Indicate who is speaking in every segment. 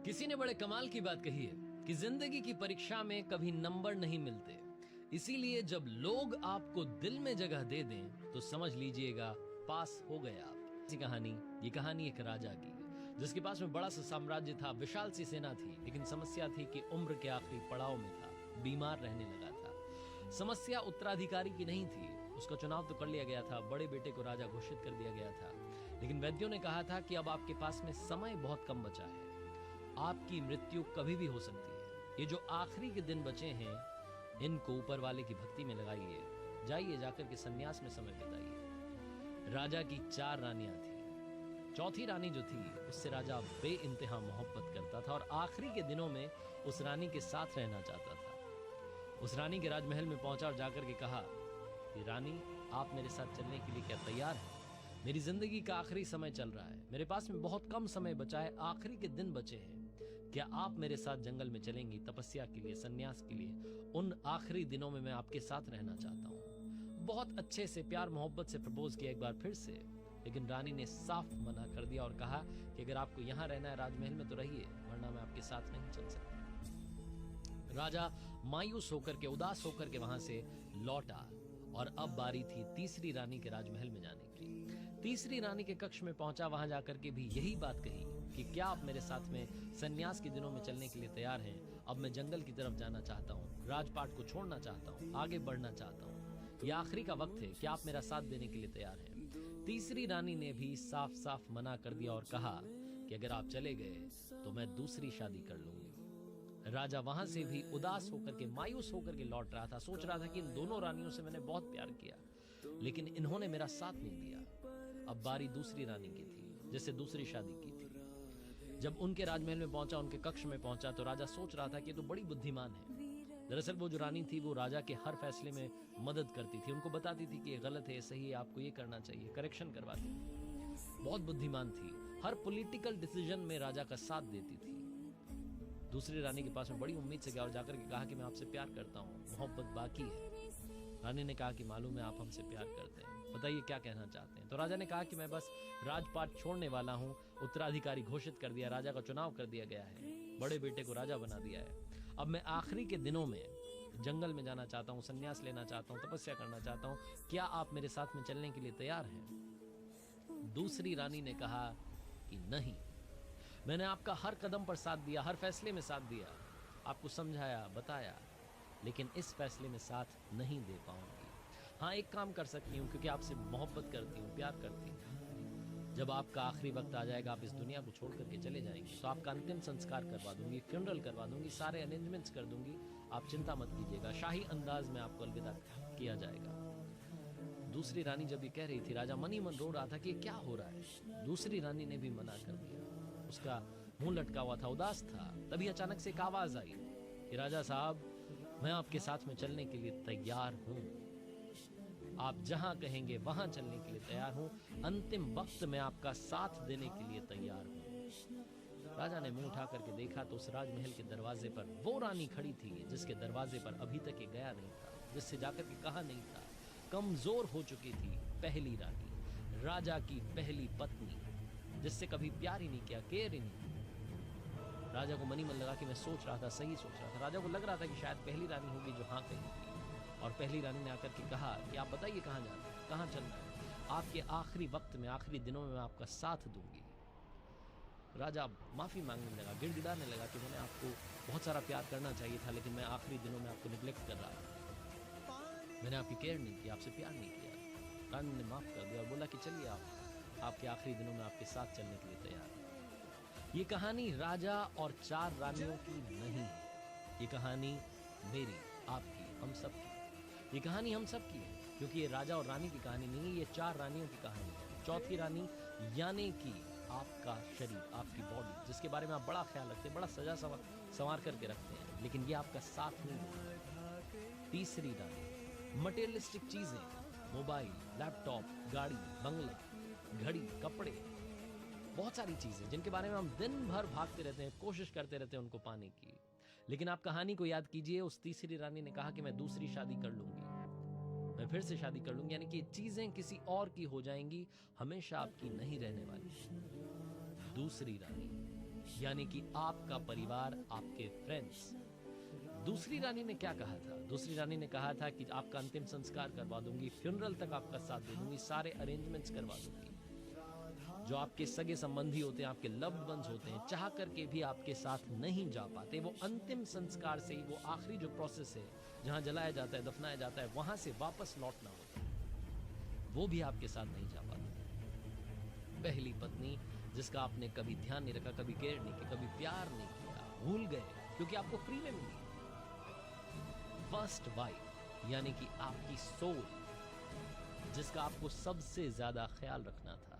Speaker 1: किसी ने बड़े कमाल की बात कही है कि जिंदगी की परीक्षा में कभी नंबर नहीं मिलते, इसीलिए जब लोग आपको दिल में जगह दे दें तो समझ लीजिएगा पास हो गए आप। ये कहानी एक राजा की है जिसके पास में बड़ा सा साम्राज्य था, विशाल सी सेना थी, लेकिन समस्या थी कि उम्र के आखिरी पड़ाव में था, बीमार रहने लगा था। समस्या उत्तराधिकारी की नहीं थी, उसका चुनाव तो कर लिया गया था, बड़े बेटे को राजा घोषित कर दिया गया था, लेकिन वैद्यों ने कहा था कि अब आपके पास में समय बहुत कम बचा है, आपकी मृत्यु कभी भी हो सकती है। ये जो आखिरी के दिन बचे हैं इनको ऊपर वाले की भक्ति में लगाइए, जाइए जाकर के सन्यास में समय बिताइए। राजा की 4 रानियां थी, चौथी रानी जो थी उससे राजा बेइंतहा मोहब्बत करता था और आखिरी के दिनों में उस रानी के साथ रहना चाहता था। उस रानी के राजमहल में पहुंचा और जाकर के कहा कि रानी, आप मेरे साथ चलने के लिए क्या तैयार हैं? मेरी जिंदगी का आखिरी समय चल रहा है, मेरे पास में बहुत कम समय बचा है, आखिरी के दिन बचे हैं, क्या आप मेरे साथ जंगल में चलेंगी तपस्या के लिए, सन्यास के लिए? उन आखिरी दिनों में मैं आपके साथ रहना चाहता हूँ। बहुत अच्छे से प्यार मोहब्बत से प्रपोज किया एक बार फिर से, लेकिन रानी ने साफ मना कर दिया और कहा कि अगर आपको यहाँ रहना है राजमहल में तो रहिए, वरना मैं आपके साथ नहीं चल सकता। राजा मायूस होकर के, उदास होकर के वहां से लौटा और अब बारी थी तीसरी रानी के राजमहल में जाने की। तीसरी रानी के कक्ष में पहुंचा, वहां जाकर के भी यही बात कही कि क्या आप मेरे साथ में सन्यास के दिनों में चलने के लिए तैयार हैं? अब मैं जंगल की तरफ जाना चाहता हूँ, राजपाट को छोड़ना चाहता हूँ, आगे बढ़ना चाहता हूँ, ये आखिरी का वक्त है, क्या आप मेरा साथ देने के लिए तैयार हैं? तीसरी रानी ने भी साफ साफ मना कर दिया और कहा कि अगर आप चले गए तो मैं दूसरी शादी कर लूंगी। राजा वहां से भी उदास होकर के, मायूस होकर के लौट रहा था, सोच रहा था कि इन दोनों रानियों से मैंने बहुत प्यार किया, लेकिन इन्होंने मेरा साथ नहीं दिया। अब बारी दूसरी रानी की थी जिससे दूसरी शादी की थी। जब उनके राजमहल में पहुंचा, उनके कक्ष में पहुंचा, तो राजा सोच रहा था कि ये तो बड़ी बुद्धिमान है। दरअसल वो जो रानी थी वो राजा के हर फैसले में मदद करती थी, उनको बताती थी कि ये गलत है, सही है, आपको ये करना चाहिए, करेक्शन करवाती थी, बहुत बुद्धिमान थी, हर पॉलिटिकल डिसीजन में राजा का साथ देती थी। दूसरी रानी के पास में बड़ी उम्मीद से गया और जाकर के कहा कि मैं आपसे प्यार करता हूँ, मोहब्बत बाकी है। रानी ने कहा कि मालूम है आप हमसे प्यार करते हैं, बताइए क्या कहना चाहते हैं? तो राजा ने कहा कि मैं बस राजपाट छोड़ने वाला हूँ, उत्तराधिकारी घोषित कर दिया, राजा का चुनाव कर दिया गया है, बड़े बेटे को राजा बना दिया है, अब मैं आखिरी के दिनों में जंगल में जाना चाहता हूँ, सन्यास लेना चाहता हूँ, तपस्या करना चाहता हूँ, क्या आप मेरे साथ में चलने के लिए तैयार हैं? दूसरी रानी ने कहा कि नहीं, मैंने आपका हर कदम पर साथ दिया, हर फैसले में साथ दिया, आपको समझाया, बताया, लेकिन इस फैसले में साथ नहीं दे पाऊंगी। हाँ, एक काम कर सकती हूँ, क्योंकि आपसे मोहब्बत करती हूँ, प्यार करती हूँ। जब आपका आखिरी वक्त आ जाएगा, आप इस दुनिया को छोड़ करके चले जाएंगे, तो आपका अंतिम संस्कार करवा दूंगी, फ्यूनरल करवा दूंगी, सारे अरेंजमेंट्स कर दूंगी, आप चिंता मत कीजिएगा, शाही अंदाज में आपको अलविदा किया जाएगा। दूसरी रानी जब ये कह रही थी, राजा मन ही मन रो रहा था कि क्या हो रहा है। दूसरी रानी ने भी मना कर दिया, उसका मुंह लटका हुआ था, उदास था। तभी अचानक से एक आवाज आई कि राजा साहब, मैं आपके साथ में चलने के लिए तैयार हूं, आप जहां कहेंगे वहां चलने के लिए तैयार हूं, अंतिम वक्त में आपका साथ देने के लिए तैयार हूं। राजा ने मुंह उठा करके देखा तो उस राजमहल के दरवाजे पर वो रानी खड़ी थी जिसके दरवाजे पर अभी तक ये गया नहीं था, जिससे जाकर के कहा नहीं था। कमजोर हो चुकी थी पहली रानी, राजा की पहली पत्नी, जिससे कभी प्यार ही नहीं किया, केयर ही नहीं। राजा को मनी मन लगा कि मैं सोच रहा था, सही सोच रहा था। राजा को लग रहा था कि शायद पहली रानी होगी जो हाँ कहेगी, और पहली रानी ने आकर के कहा कि आप बताइए कहाँ जाना है, कहाँ चलना है, आपके आखिरी वक्त में, आखिरी दिनों में मैं आपका साथ दूंगी। राजा माफी मांगने लगा, गिड़गिड़ाने लगा कि मैंने आपको बहुत सारा प्यार करना चाहिए था, लेकिन मैं आखिरी दिनों में आपको निग्लेक्ट कर रहा था, मैंने आपकी केयर नहीं की, आपसे प्यार नहीं किया। रानी ने माफ कर दिया और बोला कि चलिए, आप आपके आखिरी दिनों में आपके साथ चलने के लिए तैयार है। ये कहानी राजा और 4 रानियों की नहीं है, ये कहानी मेरी, आपकी, हम सब की। ये कहानी हम सब की है, क्योंकि ये राजा और रानी की कहानी नहीं है, ये 4 रानियों की कहानी है। चौथी रानी यानी कि आपका शरीर, आपकी बॉडी, जिसके बारे में आप बड़ा ख्याल रखते हैं, बड़ा सजा संवार करके रखते हैं, लेकिन ये आपका साथ नहीं देता। तीसरी रानी मटेरियलिस्टिक चीजें, मोबाइल, लैपटॉप, गाड़ी, बंगले, घड़ी, कपड़े, बहुत सारी चीजें जिनके बारे में हम दिन भर भागते रहते हैं, कोशिश करते रहते हैं उनको पाने की। लेकिन आप कहानी को याद कीजिए, उस तीसरी रानी ने कहा कि मैं दूसरी शादी कर लूंगी, मैं फिर से शादी कर लूंगी, यानी कि चीजें किसी और की हो जाएंगी, हमेशा आपकी नहीं रहने वाली। दूसरी रानी यानी कि आपका परिवार, आपके फ्रेंड्स। दूसरी रानी ने क्या कहा था? दूसरी रानी ने कहा था कि आपका अंतिम संस्कार करवा दूंगी, फ्यूनरल तक आपका साथ दे दूंगी, सारे अरेंजमेंट्स करवा दूंगी। जो आपके सगे संबंधी होते हैं, आपके लव्ड वंस होते हैं, चाह करके भी आपके साथ नहीं जा पाते, वो अंतिम संस्कार से ही, वो आखिरी जो प्रोसेस है जहां जलाया जाता है, दफनाया जाता है, वहां से वापस लौटना होता है, वो भी आपके साथ नहीं जा पाते। पहली पत्नी जिसका आपने कभी ध्यान नहीं रखा, कभी केयर नहीं किया, कभी प्यार नहीं किया, भूल गए क्योंकि आपको फ्री में मिली। फर्स्ट वाइफ यानी कि आपकी सोल, जिसका आपको सबसे ज्यादा ख्याल रखना था,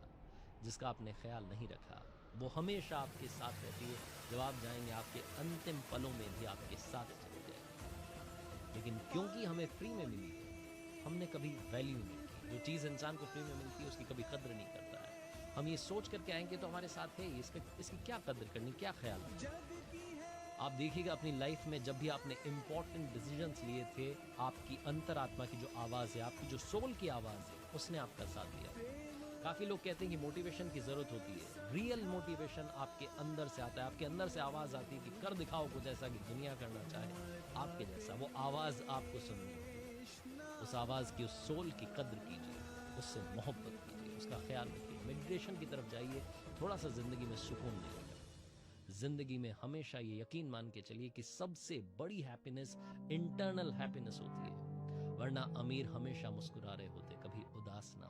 Speaker 1: जिसका आपने ख्याल नहीं रखा, वो हमेशा आपके साथ रहती है। जब आप जाएंगे आपके अंतिम पलों में भी आपके साथ चली जाएगी। लेकिन क्योंकि हमें फ्री में मिली, हमने कभी वैल्यू नहीं की। जो चीज़ इंसान को फ्री में मिलती है उसकी कभी कद्र नहीं करता है। हम ये सोच करके आएंगे तो हमारे साथ है, इसकी क्या कद्र करनी, क्या ख्याल रखना। आप देखिएगा अपनी लाइफ में जब भी आपने इंपॉर्टेंट डिसीजंस लिए थे, आपकी अंतरात्मा की जो आवाज़ है, आपकी जो सोल की आवाज़ है, उसने आपका साथ दिया। काफ़ी लोग कहते हैं कि मोटिवेशन की ज़रूरत होती है। रियल मोटिवेशन आपके अंदर से आता है। आपके अंदर से आवाज़ आती है कि कर दिखाओ कुछ ऐसा कि दुनिया करना चाहे आपके जैसा। वो आवाज़ आपको सुननी है। उस आवाज़ की, उस सोल की कद्र कीजिए, उससे मोहब्बत कीजिए, उसका ख्याल रखिए, मेडिटेशन की तरफ जाइए, थोड़ा सा ज़िंदगी में सुकून मिलेगा। ज़िंदगी में हमेशा ये यकीन मान के चलिए कि सबसे बड़ी हैप्पीनेस इंटरनल हैप्पीनेस होती है। वरना अमीर हमेशा मुस्कुरा रहे होते, कभी उदास ना